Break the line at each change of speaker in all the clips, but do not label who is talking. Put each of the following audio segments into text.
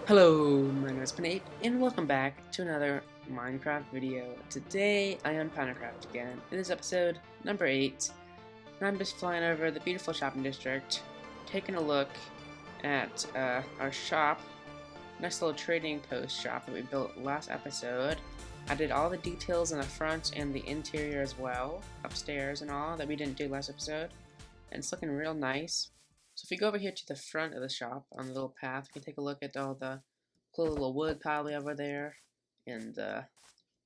Hello, my name is PinaCraft, and welcome back to another Minecraft video. Today, I am PinaCraft again. It is episode number 8, and I'm just flying over the beautiful shopping district, taking a look at our shop, nice little trading post shop that we built last episode. I did all the details in the front and the interior as well, upstairs and all, that we didn't do last episode, and it's looking real nice. So if we go over here to the front of the shop on the little path, we can take a look at all the cool little wood pile over there, and the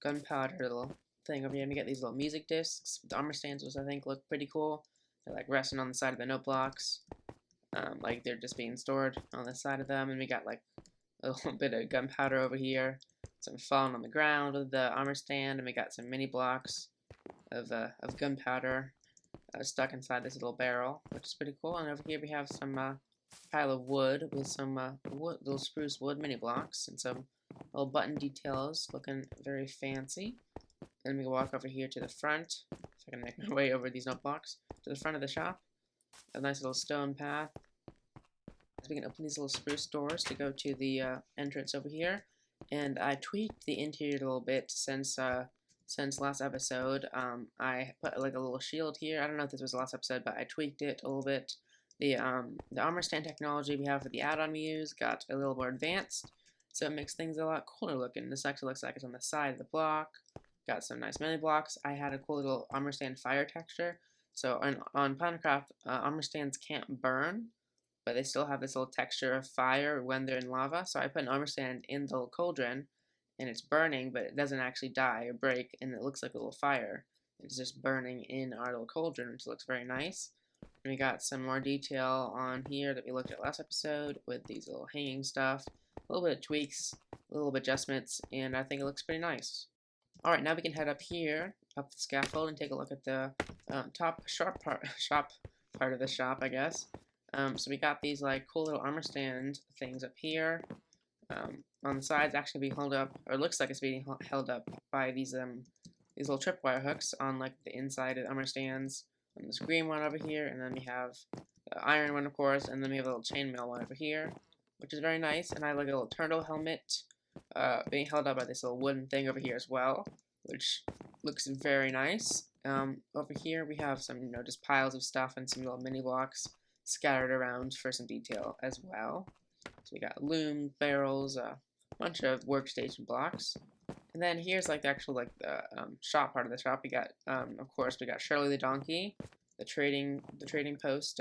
gunpowder little thing over here. And we get these little music discs, the armor stands, which I think look pretty cool. They're like resting on the side of the note blocks, like they're just being stored on the side of them. And we got like a little bit of gunpowder over here, some falling on the ground with the armor stand, and we got some mini blocks of gunpowder stuck inside this little barrel, which is pretty cool. And over here we have some pile of wood with some little spruce wood mini blocks and some little button details, looking very fancy. And we can walk over here to the front, if I can make my way over these note blocks, to the front of the shop. A nice little stone path. So we can open these little spruce doors to go to the entrance over here. And I tweaked the interior a little bit since last episode. I put like a little shield here. I don't know if this was the last episode, but I tweaked it a little bit. The armor stand technology we have for the add-on we use got a little more advanced, so it makes things a lot cooler looking. This actually looks like it's on the side of the block. Got some nice mini blocks. I had a cool little armor stand fire texture. So on PinaCraft, armor stands can't burn, but they still have this little texture of fire when they're in lava. So I put an armor stand in the little cauldron, and it's burning, but it doesn't actually die or break, and it looks like a little fire. It's just burning in our little cauldron, which looks very nice. And we got some more detail on here that we looked at last episode with these little hanging stuff, a little bit of tweaks, a little bit of adjustments, and I think it looks pretty nice. Alright, now we can head up here, up the scaffold, and take a look at the top shop part of the shop, I guess. So we got these like cool little armor stand things up here. On the sides actually being held up, or looks like it's being held up by these little tripwire hooks on like the inside of the armor stands. And this green one over here, and then we have the iron one, of course, and then we have a little chainmail one over here, which is very nice. And I have like a little turtle helmet being held up by this little wooden thing over here as well, which looks very nice. Over here we have some, just piles of stuff and some little mini blocks scattered around for some detail as well. So we got loom, barrels, a bunch of workstation blocks. And then here's like the actual the shop part of the shop. We got of course we got Shirley the donkey, the trading post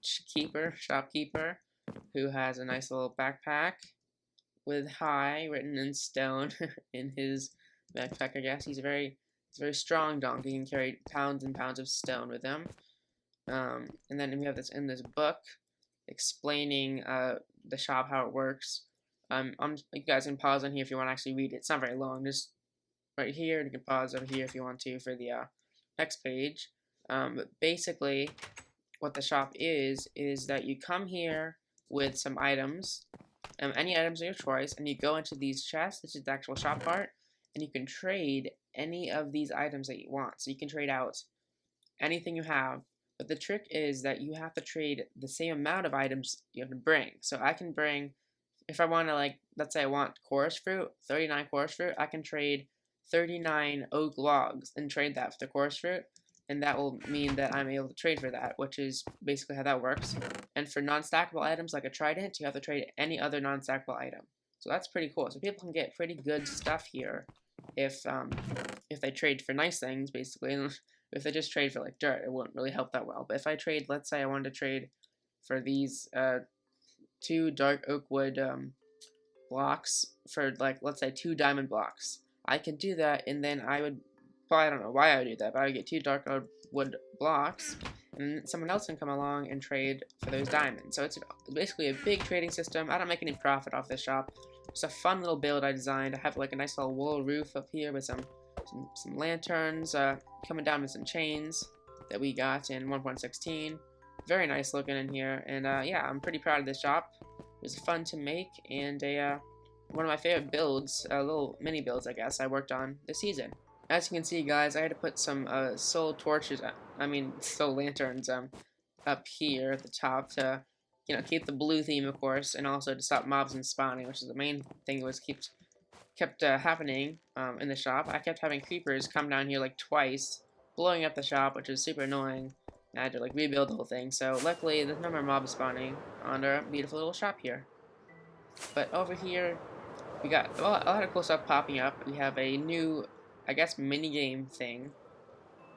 shopkeeper, who has a nice little backpack with "Hi" written in stone in his backpack. I guess he's a very strong donkey. He can carry pounds and pounds of stone with him. And then we have this in this book explaining the shop, how it works. You guys can pause on here if you want to actually read it. It's not very long, just right here. You can pause over here if you want to for the next page. But basically, what the shop is that you come here with some items, any items of your choice, and you go into these chests. This is the actual shop part, and you can trade any of these items that you want. So you can trade out anything you have. But the trick is that you have to trade the same amount of items you have to bring. So I can bring, if I want to, let's say I want chorus fruit, 39 chorus fruit, I can trade 39 oak logs and trade that for the chorus fruit. And that will mean that I'm able to trade for that, which is basically how that works. And for non-stackable items like a trident, you have to trade any other non-stackable item. So that's pretty cool. So people can get pretty good stuff here if they trade for nice things, basically. If they just trade for like dirt, it wouldn't really help that well. But if I trade, let's say I wanted to trade for these 2 dark oak wood blocks for let's say 2 diamond blocks, I could do that, and then I would, well, I don't know why I would do that, but I would get 2 dark oak wood blocks, and someone else can come along and trade for those diamonds. So it's basically a big trading system. I don't make any profit off this shop. It's a fun little build I designed. I have like a nice little wool roof up here with some lanterns coming down with some chains that we got in 1.16. Very nice looking in here, and yeah, I'm pretty proud of this shop. It was fun to make, and one of my favorite builds, little mini builds I guess, I worked on this season. As you can see, guys, I had to put some soul lanterns up here at the top to keep the blue theme, of course, and also to stop mobs from spawning, which is the main thing that was kept happening in the shop. I kept having creepers come down here like twice, blowing up the shop, which is super annoying. I had to like rebuild the whole thing. So luckily, there's no more mobs spawning on our beautiful little shop here. But over here, we got a lot of cool stuff popping up. We have a new, I guess, mini game thing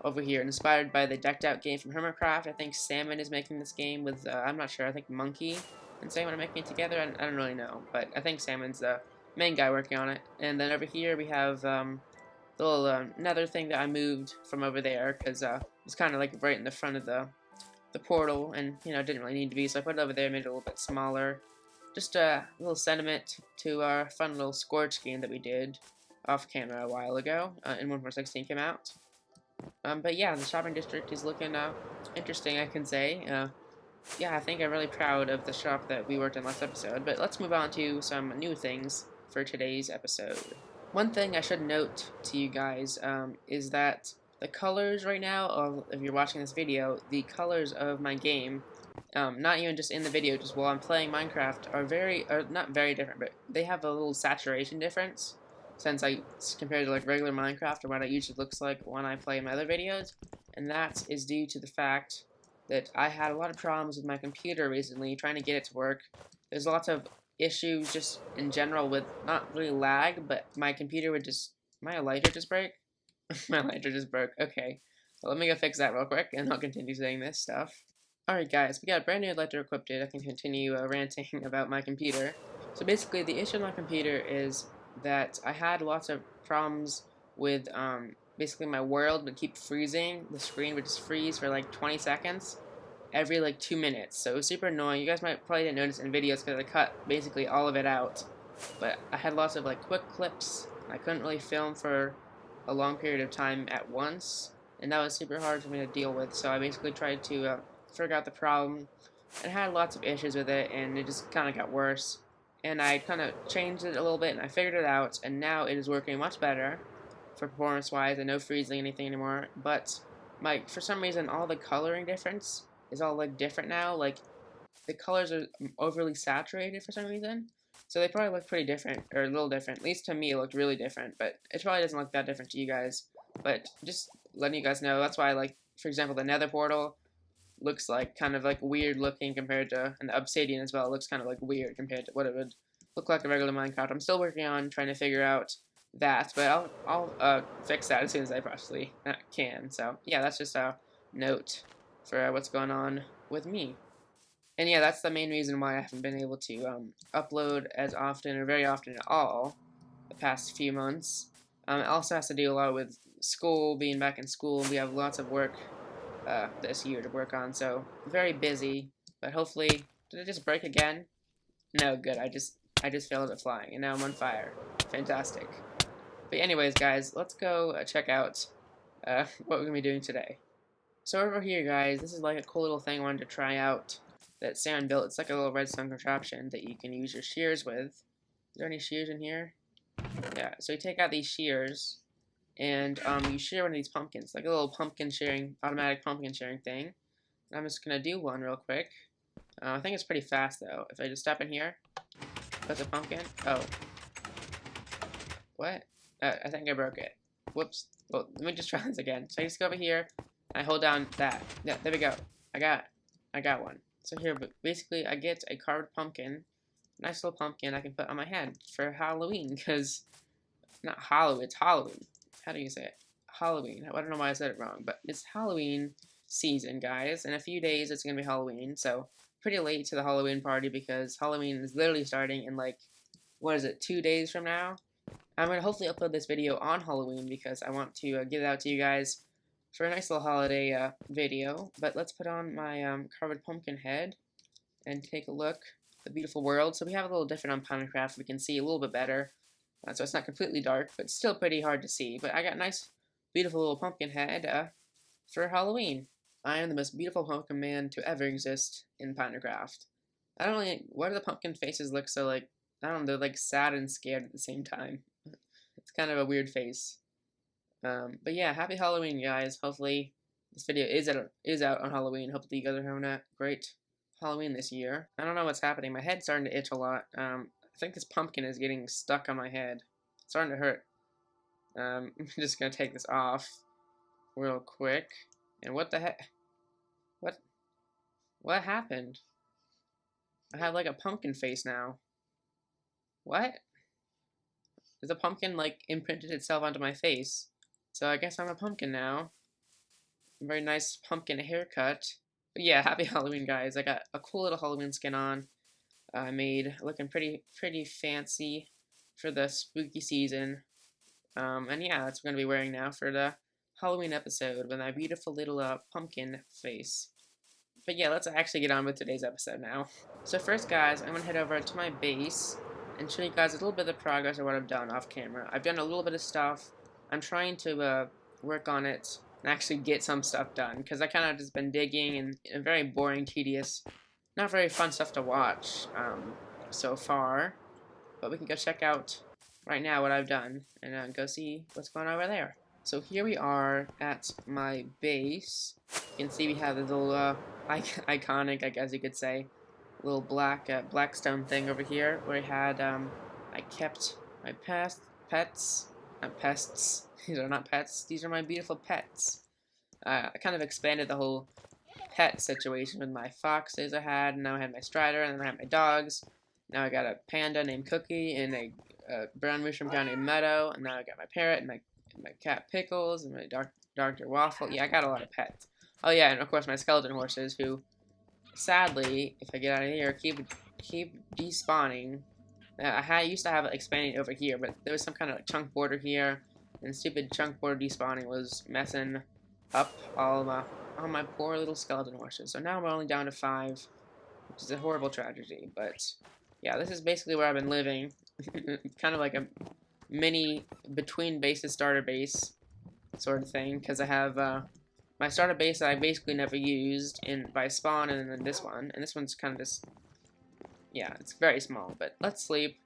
over here, inspired by the decked out game from PinaCraft. I think Salmon is making this game with, I'm not sure, I think Monkey and Salmon are making it together. I don't really know, but I think Salmon's the main guy working on it. And then over here we have the little nether thing that I moved from over there, because it's kind of like right in the front of the portal, and it didn't really need to be, so I put it over there, made it a little bit smaller. Just a little sentiment to our fun little Scorch game that we did off camera a while ago, and 1.16 came out. But yeah, the shopping district is looking interesting, I can say. Yeah, I think I'm really proud of the shop that we worked in last episode, but let's move on to some new things for today's episode. One thing I should note to you guys is that the colors right now, if you're watching this video, the colors of my game, not even just in the video, just while I'm playing Minecraft, are not very different, but they have a little saturation difference, since compared to like regular Minecraft or what it usually looks like when I play my other videos, and that is due to the fact that I had a lot of problems with my computer recently trying to get it to work. There's lots of issues just in general with not really lag, but my computer would just, my lighter just break. My lighter just broke. Okay, well, let me go fix that real quick, and I'll continue saying this stuff. Alright guys, we got a brand new lighter equipped. I can continue ranting about my computer. So basically, the issue with my computer is that I had lots of problems with basically my world would keep freezing. The screen would just freeze for like 20 seconds every like 2 minutes. So it was super annoying. You guys might probably didn't notice in videos because I cut basically all of it out. But I had lots of like quick clips. I couldn't really film for a long period of time at once, and that was super hard for me to deal with. So I basically tried to figure out the problem, and had lots of issues with it, and it just kind of got worse. And I kind of changed it a little bit, and I figured it out, and now it is working much better for performance-wise, and no freezing anything anymore. But for some reason, all the coloring difference is all like different now. Like the colors are overly saturated for some reason. So they probably look pretty different, or a little different. At least to me, it looked really different, but it probably doesn't look that different to you guys. But just letting you guys know, that's why, like, for example, the nether portal looks like kind of like weird looking compared to, and the obsidian as well, it looks kind of like weird compared to what it would look like in regular Minecraft. I'm still working on trying to figure out that, but I'll fix that as soon as I possibly can. So yeah, that's just a note for what's going on with me. And yeah, that's the main reason why I haven't been able to upload as often, or very often at all, the past few months. It also has to do a lot with school, being back in school. We have lots of work this year to work on, so very busy. But hopefully, did it just break again? No, good. I just failed at flying, and now I'm on fire. Fantastic. But anyways, guys, let's go check out what we're gonna be doing today. So over here, guys, this is like a cool little thing I wanted to try out that Sam built. It's like a little redstone contraption that you can use your shears with. Is there any shears in here? Yeah, so you take out these shears, and you shear one of these pumpkins, like a little automatic pumpkin shearing thing. And I'm just gonna do one real quick. I think it's pretty fast though. If I just step in here, put the pumpkin. Oh, what? I think I broke it. Whoops. Well, let me just try this again. So I just go over here, and I hold down that. Yeah, there we go. I got one. So here, but basically, I get a carved pumpkin, nice little pumpkin I can put on my head for Halloween, because not Halloween, it's Halloween. How do you say it? Halloween. I don't know why I said it wrong, but it's Halloween season, guys. In a few days, it's gonna be Halloween, so pretty late to the Halloween party because Halloween is literally starting in like, what is it, 2 days from now? I'm gonna hopefully upload this video on Halloween because I want to get it out to you guys for a nice little holiday video. But let's put on my carved pumpkin head and take a look at the beautiful world. So we have a little different on PinaCraft. We can see a little bit better. So it's not completely dark, but still pretty hard to see. But I got a nice, beautiful little pumpkin head for Halloween. I am the most beautiful pumpkin man to ever exist in PinaCraft. I don't really, why do the pumpkin faces look so like, I don't know, they're like sad and scared at the same time. It's kind of a weird face. But yeah, happy Halloween, guys. Hopefully this video is out on Halloween. Hopefully you guys are having a great Halloween this year. I don't know what's happening. My head's starting to itch a lot. I think this pumpkin is getting stuck on my head. It's starting to hurt. I'm just gonna take this off real quick. And what the heck? What happened? I have like a pumpkin face now. What? The pumpkin like imprinted itself onto my face. So I guess I'm a pumpkin now. Very nice pumpkin haircut. But yeah, happy Halloween, guys. I got a cool little Halloween skin on. I made looking pretty fancy for the spooky season. And yeah, that's what I'm gonna be wearing now for the Halloween episode with my beautiful little pumpkin face. But yeah, let's actually get on with today's episode now. So first, guys, I'm gonna head over to my base and show you guys a little bit of the progress of what I've done off camera. I've done a little bit of stuff. I'm trying to work on it and actually get some stuff done, because I kind of just been digging and very boring, tedious, not very fun stuff to watch so far. But we can go check out right now what I've done and go see what's going on over there. So here we are at my base. You can see we have this little iconic, I guess you could say, little black stone thing over here where I kept my pets, not pests. These are not pets. These are my beautiful pets. I kind of expanded the whole pet situation with my foxes I had, and now I had my strider, and then I have my dogs. Now I got a panda named Cookie and a brown mushroom cow named Meadow, and now I got my parrot and my cat Pickles and my Dr. Waffle. Yeah, I got a lot of pets. Oh yeah, and of course my skeleton horses, who sadly, if I get out of here, keep despawning. I used to have it expanding over here, but there was some kind of chunk border here, and stupid chunk border despawning was messing up all my poor little skeleton horses. So now I'm only down to 5, which is a horrible tragedy. But yeah, this is basically where I've been living. Kind of like a mini between bases starter base sort of thing, because I have my starter base that I basically never used by spawn, and then this one, and this one's kind of just, yeah, it's very small. But let's sleep,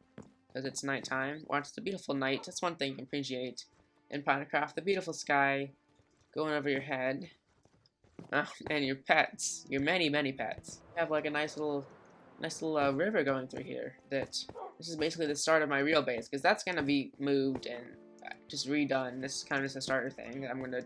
because it's nighttime. Watch the beautiful night. That's one thing you can appreciate in PinaCraft, the beautiful sky going over your head, and your pets, your many pets. You have like a nice little river going through here. This is basically the start of my real base, because that's gonna be moved and just redone. This is kind of just a starter thing that I'm gonna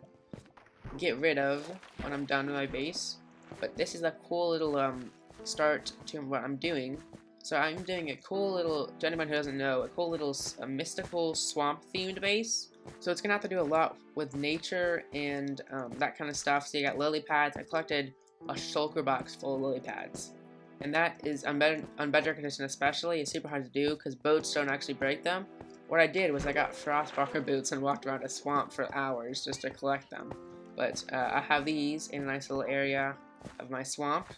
get rid of when I'm done with my base. But this is a cool little start to what I'm doing. So I'm doing a cool little, to anyone who doesn't know, a cool little mystical swamp themed base. So it's gonna have to do a lot with nature and that kind of stuff. So you got lily pads. I collected a shulker box full of lily pads, and that is on bedrock condition especially is super hard to do because boats don't actually break them. What I did was I got frostwalker boots and walked around a swamp for hours just to collect them. But I have these in a nice little area of my swamp,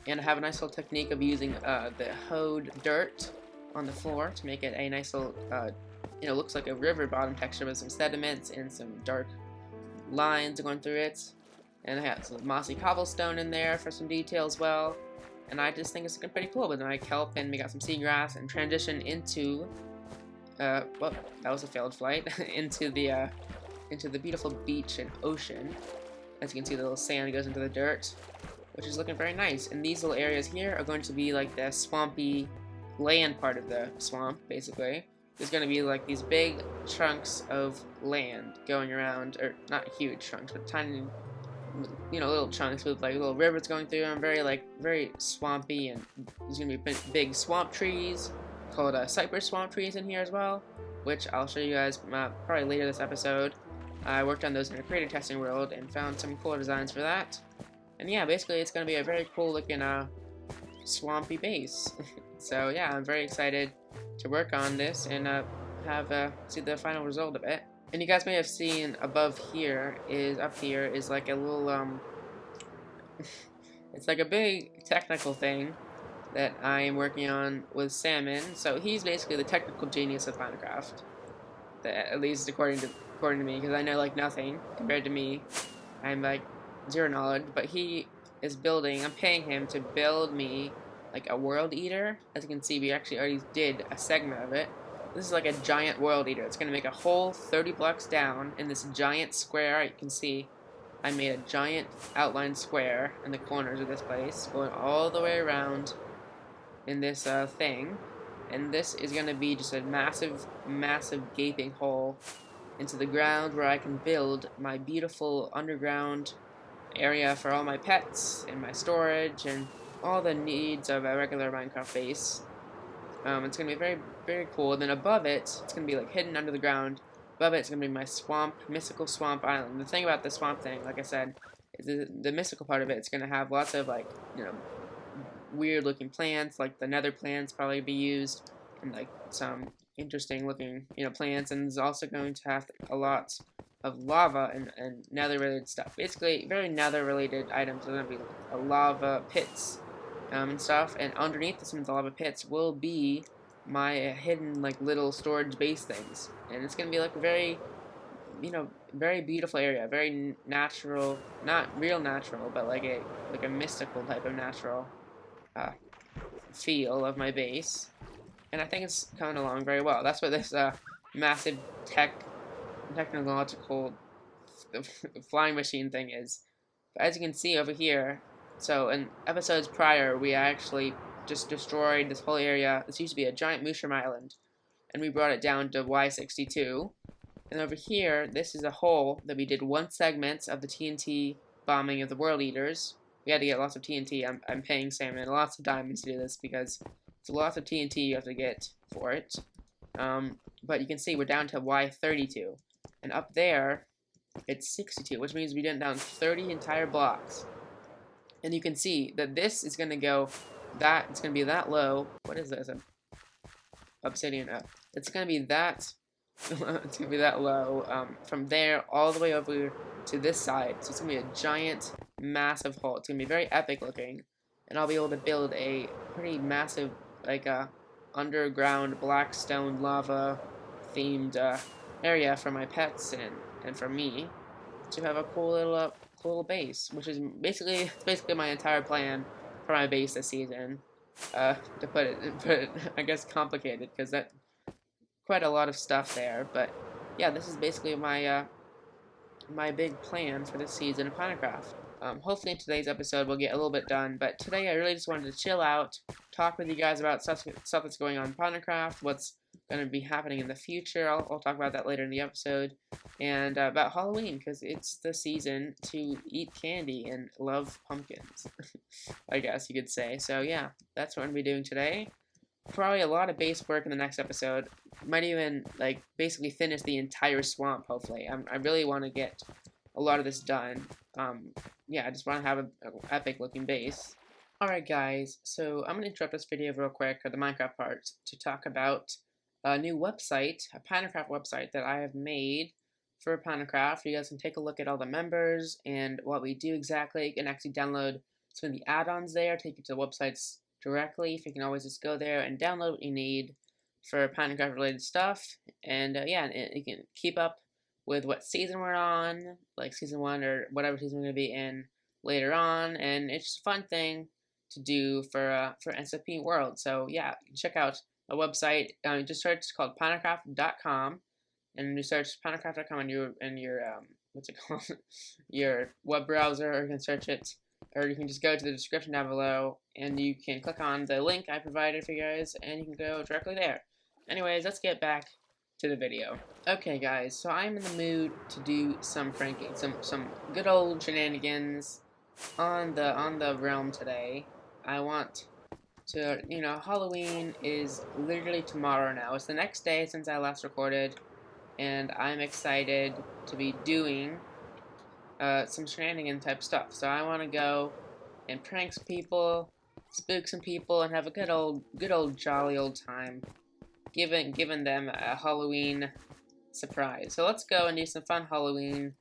and I have a nice little technique of using the hoed dirt on the floor to make it a nice little, looks like a river bottom texture with some sediments and some dark lines going through it. And I have some mossy cobblestone in there for some detail as well. And I just think it's looking pretty cool with my kelp, and we got some seagrass, and transition into, well, that was a failed flight, into the beautiful beach and ocean. As you can see, the little sand goes into the dirt, which is looking very nice. And these little areas here are going to be like the swampy land part of the swamp, basically. There's going to be like these big chunks of land going around, or not huge chunks, but tiny, little chunks with like little rivers going through them, very swampy. And there's going to be big swamp trees called cypress swamp trees in here as well, which I'll show you guys probably later this episode. I worked on those in a creative testing world and found some cool designs for that. And yeah, basically it's going to be a very cool looking swampy base. So yeah, I'm very excited to work on this and see the final result of it. And you guys may have seen above here is like a little it's like a big technical thing that I am working on with Salmon. So he's basically the technical genius of PinaCraft, at least according to me, because I know like nothing compared to me. I'm like zero knowledge, but he is building. I'm paying him to build me like a world eater. As you can see, we actually already did a segment of it. This is like a giant world eater. It's gonna make a hole 30 blocks down in this giant square. You can see I made a giant outline square in the corners of this place, going all the way around in this thing. And this is going to be just a massive, massive gaping hole into the ground where I can build my beautiful underground area for all my pets and my storage and all the needs of a regular Minecraft base. It's going to be very, very cool. And then above it, it's going to be like hidden under the ground. Above it, it's going to be my swamp, mystical swamp island. The thing about the swamp thing, like I said, is the mystical part of it. It's going to have lots of, like, you know, weird looking plants, like the nether plants probably be used, and like some interesting looking, you know, plants. And it's also going to have a lot of lava and nether related stuff. Basically, very nether related items are going to be lava pits and stuff. And underneath some of the lava pits will be my hidden, like, little storage base things. And it's going to be like a very, you know, very beautiful area, very natural, not real natural, but like a mystical type of natural feel of my base. And I think it's coming along very well. That's what this massive technological flying machine thing is. But as you can see over here, so in episodes prior, we actually just destroyed this whole area. This used to be a giant mushroom island, and we brought it down to Y62. And over here, this is a hole that we did one segment of the TNT bombing of the World Eaters. We had to get lots of TNT. I'm paying Salmon lots of diamonds to do this because it's lots of TNT you have to get for it. But you can see we're down to Y32. And up there, it's 62, which means we went down 30 entire blocks. And you can see that this is going to go, it's going to be that low. What is this? Obsidian up. It's going to be that, it's going to be that low from there all the way over to this side. So it's going to be a giant, massive hole. It's going to be very epic looking. And I'll be able to build a pretty massive, like, underground black stone lava themed area for my pets and for me to have a cool little base, which is basically my entire plan for my base this season. To put it I guess complicated because that quite a lot of stuff there, but yeah, this is basically my my big plan for this season of PinaCraft. Hopefully in today's episode we'll get a little bit done, but today I really just wanted to chill out, talk with you guys about stuff that's going on in PinaCraft, what's going to be happening in the future. I'll talk about that later in the episode, and about Halloween, because it's the season to eat candy and love pumpkins, I guess you could say. So yeah, that's what I'm going to be doing today. Probably a lot of base work in the next episode. Might even, like, basically finish the entire swamp, hopefully. I really want to get a lot of this done. Yeah, I just want to have an epic looking base. Alright guys, so I'm going to interrupt this video real quick, or the Minecraft part, to talk about a new website, a PinaCraft website that I have made for PinaCraft. You guys can take a look at all the members and what we do exactly. You can actually download some of the add-ons there, take you to the websites directly. If you can always just go there and download what you need for PinaCraft related stuff. And yeah, and you can keep up with what season we're on, like season 1 or whatever season we're going to be in later on. And it's just a fun thing to do for SFP World. So yeah, check out a website. Just search, it's called PinaCraft.com, and you search PinaCraft.com in your what's it called, your web browser, or you can search it, or you can just go to the description down below, and you can click on the link I provided for you guys, and you can go directly there. Anyways, let's get back to the video. Okay, guys, so I'm in the mood to do some pranking, some good old shenanigans on the realm today. I want to, you know, Halloween is literally tomorrow now. It's the next day since I last recorded, and I'm excited to be doing some shenanigan type stuff. So I want to go and prank some people, spook some people, and have a good old jolly old time, giving them a Halloween surprise. So let's go and do some fun Halloween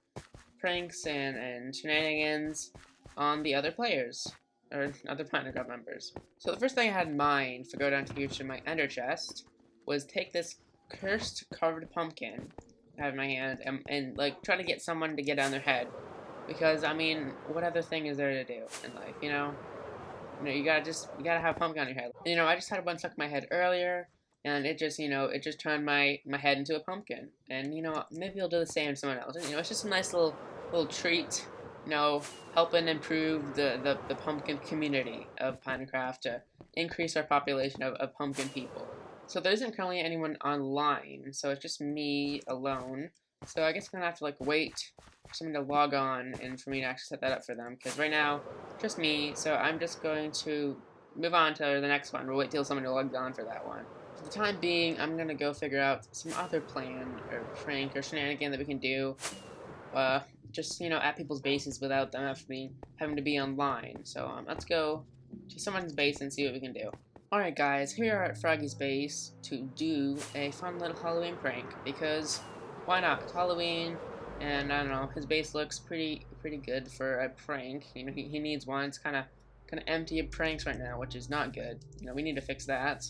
pranks and shenanigans on the other players, or other PinaCraft members. So the first thing I had in mind for go down to future my ender chest was take this cursed carved pumpkin I have in my hand and like try to get someone to get on their head, because I mean, what other thing is there to do in life, you know? You gotta have a pumpkin on your head. You know, I just had one stuck in my head earlier, and it just, you know, it just turned my head into a pumpkin. And you know, maybe I'll do the same to someone else. You know, it's just a nice little treat you know, helping improve the pumpkin community of PinaCraft to increase our population of pumpkin people. So there isn't currently anyone online, so it's just me alone. So I guess I'm gonna have to like wait for someone to log on and for me to actually set that up for them, because right now, just me, so I'm just going to move on to the next one. We'll wait till someone logs on for that one. For the time being, I'm gonna go figure out some other plan or prank or shenanigan that we can do. Just, you know, at people's bases without them having to be online. So let's go to someone's base and see what we can do. Alright guys, here we are at Froggy's base to do a fun little Halloween prank, because why not? It's Halloween, and I don't know, his base looks pretty good for a prank. You know, he needs one. It's kind of empty of pranks right now, which is not good. You know, we need to fix that.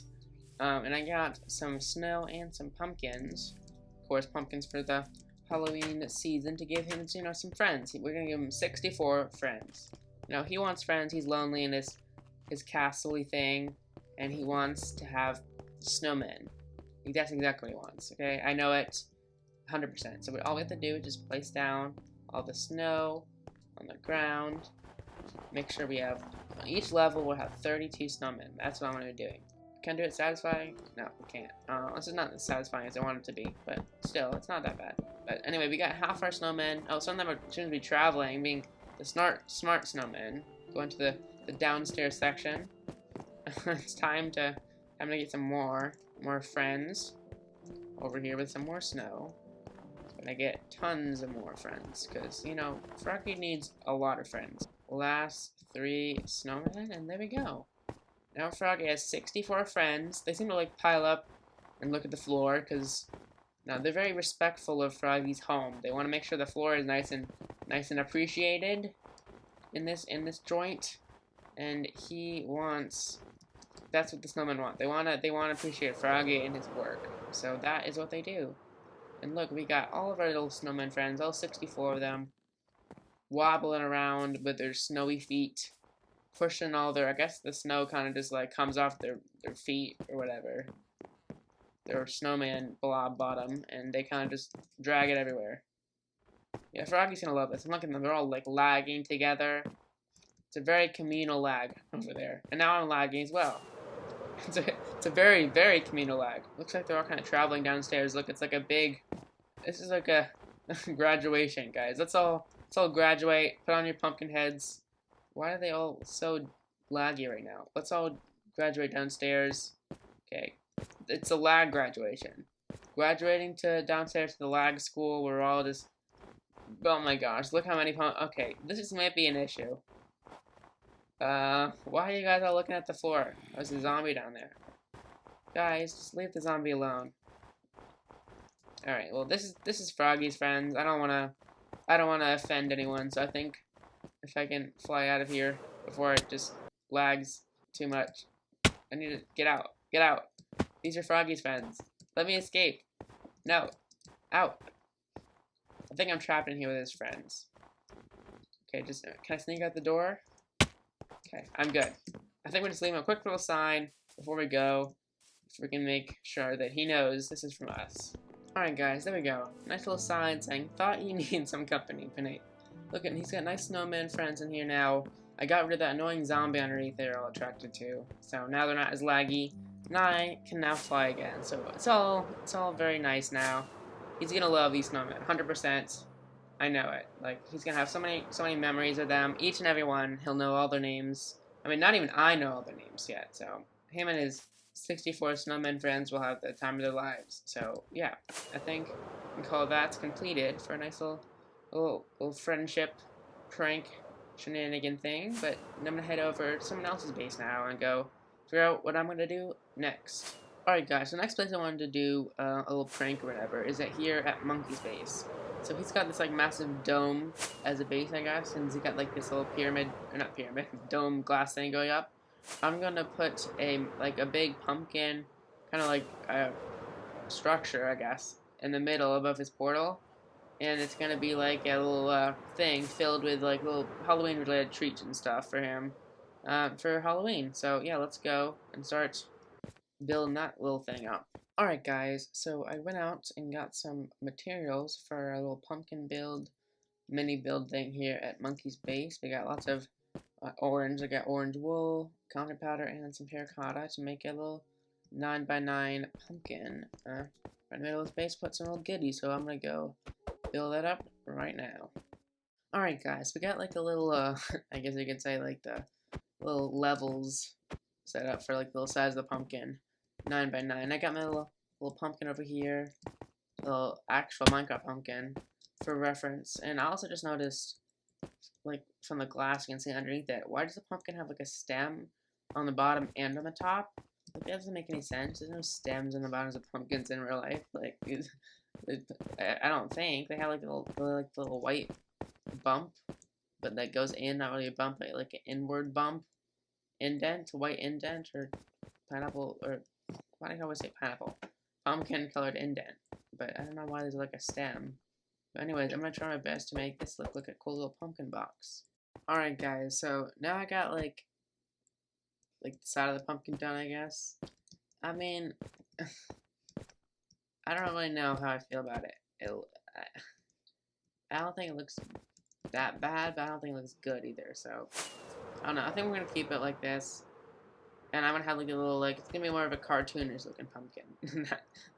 And I got some snow and some pumpkins. Of course, pumpkins for the Halloween season to give him, you know, some friends. We're gonna give him 64 friends. You know, he wants friends. He's lonely in his castle-y thing, and he wants to have snowmen. That's exactly what he wants. Okay, I know it, 100%. So all we have to do is just place down all the snow on the ground. Make sure we have on each level we'll have 32 snowmen. That's what I'm gonna be doing. Can I do it satisfying? No, we can't. This is not as satisfying as I want it to be, but still, it's not that bad. But anyway, we got half our snowmen. Oh, some of them are soon to be traveling, being the smart snowmen. Going to the downstairs section. It's time to get some more friends over here with some more snow. And I get tons of more friends, because, you know, Froggy needs a lot of friends. Last 3 snowmen, and there we go. Now Froggy has 64 friends. They seem to like pile up and look at the floor, because now they're very respectful of Froggy's home. They want to make sure the floor is nice and appreciated in this joint. And he wants, that's what the snowmen want. They want to appreciate Froggy and his work. So that is what they do. And look, we got all of our little snowman friends, all 64 of them, wobbling around with their snowy feet, pushing all their, I guess the snow kind of just like comes off their feet or whatever. Their snowman blob bottom, and they kind of just drag it everywhere. Yeah, Froggy's gonna love this. I'm looking at them, they're all like lagging together. It's a very communal lag over there. And now I'm lagging as well. It's a very, very communal lag. Looks like they're all kind of traveling downstairs. Look, it's like a big, this is like a graduation, guys. Let's all graduate, put on your pumpkin heads. Why are they all so laggy right now? Let's all graduate downstairs. Okay, it's a lag graduation. Graduating to downstairs to the lag school, we're all just, oh my gosh, look how many okay, this might be an issue. Why are you guys all looking at the floor? There's a zombie down there. Guys, just leave the zombie alone. Alright, well this is Froggy's friends. I don't wanna offend anyone, so I think if I can fly out of here before it just lags too much. I need to get out. Get out. These are Froggy's friends. Let me escape. No. Out. I think I'm trapped in here with his friends. Okay, just can I sneak out the door? Okay, I'm good. I think we're just leaving a quick little sign before we go, so we can make sure that he knows this is from us. Alright guys, there we go. Nice little sign saying, thought you needed some company, PNAPE. Look at him, he's got nice snowman friends in here now. I got rid of that annoying zombie underneath they're all attracted to. So now they're not as laggy, and I can now fly again. So it's all very nice now. He's gonna love these snowmen, 100%. I know it. Like, he's gonna have so many memories of them. Each and every one, he'll know all their names. I mean, not even I know all their names yet. So him and his 64 snowmen friends will have the time of their lives. So yeah, I think we can call that completed for a nice little friendship prank shenanigan thing. But I'm gonna head over to someone else's base now and go figure out what I'm gonna do next. Alright guys, the next place I wanted to do a little prank or whatever is here at Monkey's base. So he's got this like massive dome as a base, I guess, and he's got like this little pyramid, or not pyramid, dome glass thing going up. I'm gonna put a big pumpkin, kind of like a structure, I guess, in the middle above his portal, and it's gonna be like a little thing filled with like little Halloween related treats and stuff for him for Halloween. So yeah, let's go and start building that little thing up. Alright guys, so I went out and got some materials for a little pumpkin build. mini build thing here at Monkey's Base. We got lots of orange. I got orange wool, counter powder, and some terracotta to make a little 9x9 pumpkin. Right in the middle of the base, put some little goodies. So I'm gonna go build that up right now. Alright guys, we got like a little, I guess you could say like the little levels set up for like the little size of the pumpkin. 9x9. I got my little pumpkin over here, little actual Minecraft pumpkin for reference. And I also just noticed, like from the glass, you can see underneath it, why does the pumpkin have like a stem on the bottom and on the top? Like, that doesn't make any sense. There's no stems on the bottoms of pumpkins in real life. Like, I don't think they have like a little white bump, but that goes in, not really a bump, but like an inward bump, indent, white indent, or pineapple, or why do I always say pineapple? Pumpkin colored indent, but I don't know why there's like a stem. But anyways, I'm gonna try my best to make this look like a cool little pumpkin box. Alright guys, so now I got like the side of the pumpkin done, I guess. I mean, I don't really know how I feel about it. I don't think it looks that bad, but I don't think it looks good either, so I don't know. I think we're gonna keep it like this. And I'm gonna have like a little, like, it's gonna be more of a cartoonish looking pumpkin.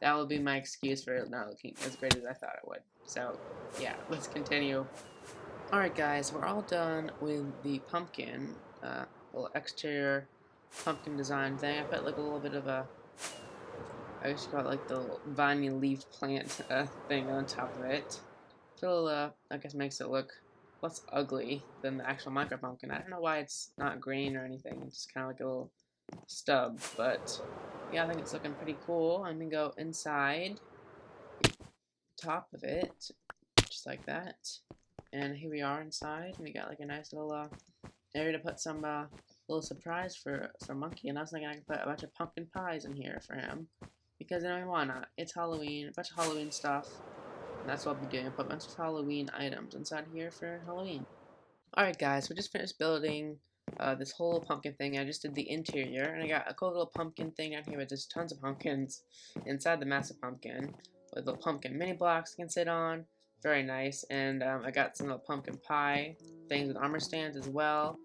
That will be my excuse for it not looking as great as I thought it would. So, yeah, let's continue. Alright guys, we're all done with the pumpkin, little exterior pumpkin design thing. I put like a little bit of a, I guess you call it like the viney leaf plant thing on top of it. So, I guess makes it look less ugly than the actual Minecraft pumpkin. I don't know why it's not green or anything. It's just kind of like a little stub, but yeah, I think it's looking pretty cool. I'm gonna go inside the top of it, just like that. And here we are inside, and we got like a nice little area to put some little surprise for Monkey. And I was thinking I could put a bunch of pumpkin pies in here for him, because I mean, why not? It's Halloween, a bunch of Halloween stuff. And that's what I'll be doing. I'll put a bunch of Halloween items inside here for Halloween. Alright guys, we just finished building this whole pumpkin thing. I just did the interior, and I got a cool little pumpkin thing down here with just tons of pumpkins inside the massive pumpkin, with little pumpkin mini blocks you can sit on. Very nice. And I got some little pumpkin pie things with armor stands as well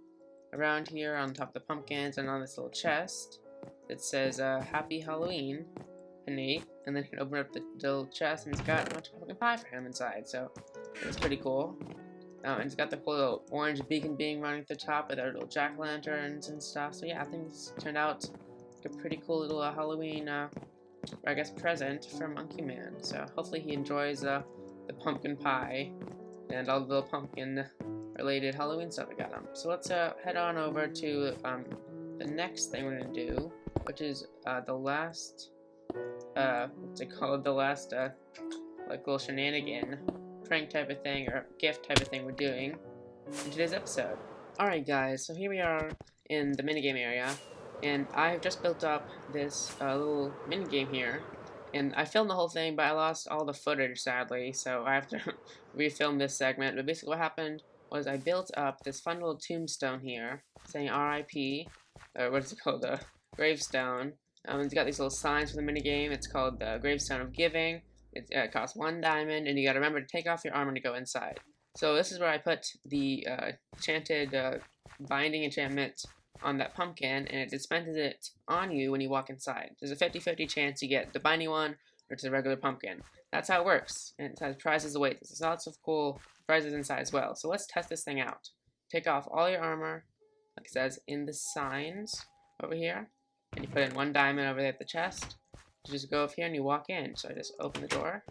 around here on top of the pumpkins, and on this little chest that says Happy Halloween, PNAPE. And then you can open up the little chest, and it's got a bunch of pumpkin pie for him inside, so it's pretty cool. And it's got the cool little orange beacon being running at the top with our little jack-o'-lanterns and stuff. So yeah, I think this turned out like a pretty cool little Halloween, I guess, present for Monkey Man. So hopefully he enjoys the pumpkin pie and all the little pumpkin-related Halloween stuff I got him. So let's head on over to the next thing we're gonna do, which is the last, what's it called? The last like little shenanigan prank type of thing, or gift type of thing we're doing in today's episode. Alright guys, so here we are in the minigame area, and I've just built up this little minigame here, and I filmed the whole thing, but I lost all the footage sadly, so I have to refilm this segment. But basically what happened was I built up this fun little tombstone here saying RIP, or what's it called, the gravestone. It's got these little signs for the minigame. It's called the Gravestone of Giving. It costs 1 diamond, and you gotta remember to take off your armor to go inside. So this is where I put the enchanted binding enchantment on that pumpkin, and it dispenses it on you when you walk inside. There's a 50-50 chance you get the binding one, or it's a regular pumpkin. That's how it works, and it has prizes await. There's lots of cool prizes inside as well. So let's test this thing out. Take off all your armor, like it says in the signs over here, and you put in 1 diamond over there at the chest. You just go up here and you walk in. So I just open the door.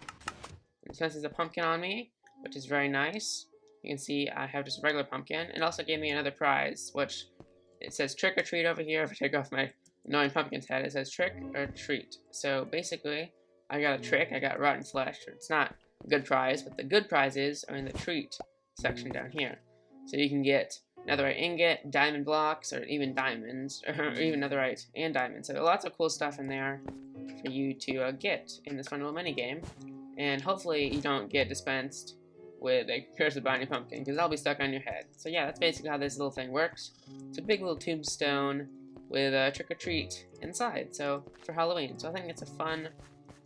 And since there's a pumpkin on me, which is very nice, you can see I have just a regular pumpkin. It also gave me another prize, which it says trick or treat over here. If I take off my annoying pumpkin's head, it says trick or treat. So basically, I got a trick. I got rotten flesh. It's not a good prize, but the good prizes are in the treat section down here. So you can get netherite ingot, diamond blocks, or even diamonds, or even netherite and diamonds. So lots of cool stuff in there for you to get in this fun little mini game, and hopefully you don't get dispensed with a curse of binding pumpkin, because that'll be stuck on your head. So yeah, that's basically how this little thing works. It's a big little tombstone with a trick or treat inside, so for Halloween. So I think it's a fun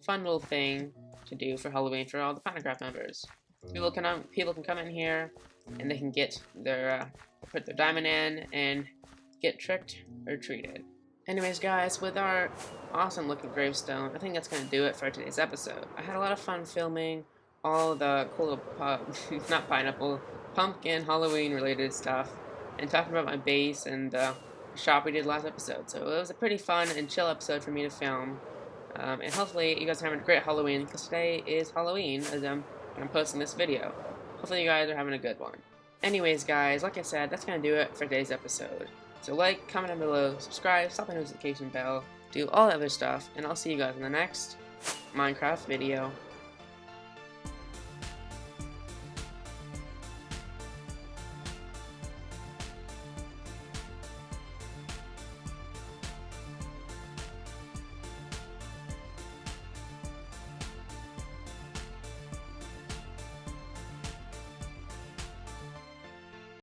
little thing to do for Halloween for all the PinaCraft members. People can come in here and they can get their put their diamond in and get tricked or treated. Anyways, guys, with our awesome looking gravestone, I think that's gonna do it for today's episode. I had a lot of fun filming all the cool not pineapple, pumpkin Halloween related stuff, and talking about my base and the shop we did last episode. So it was a pretty fun and chill episode for me to film. And hopefully you guys are having a great Halloween, because today is Halloween as I'm posting this video. Hopefully you guys are having a good one. Anyways, guys, like I said, that's going to do it for today's episode. So like, comment down below, subscribe, slap the notification bell, do all that other stuff, and I'll see you guys in the next Minecraft video.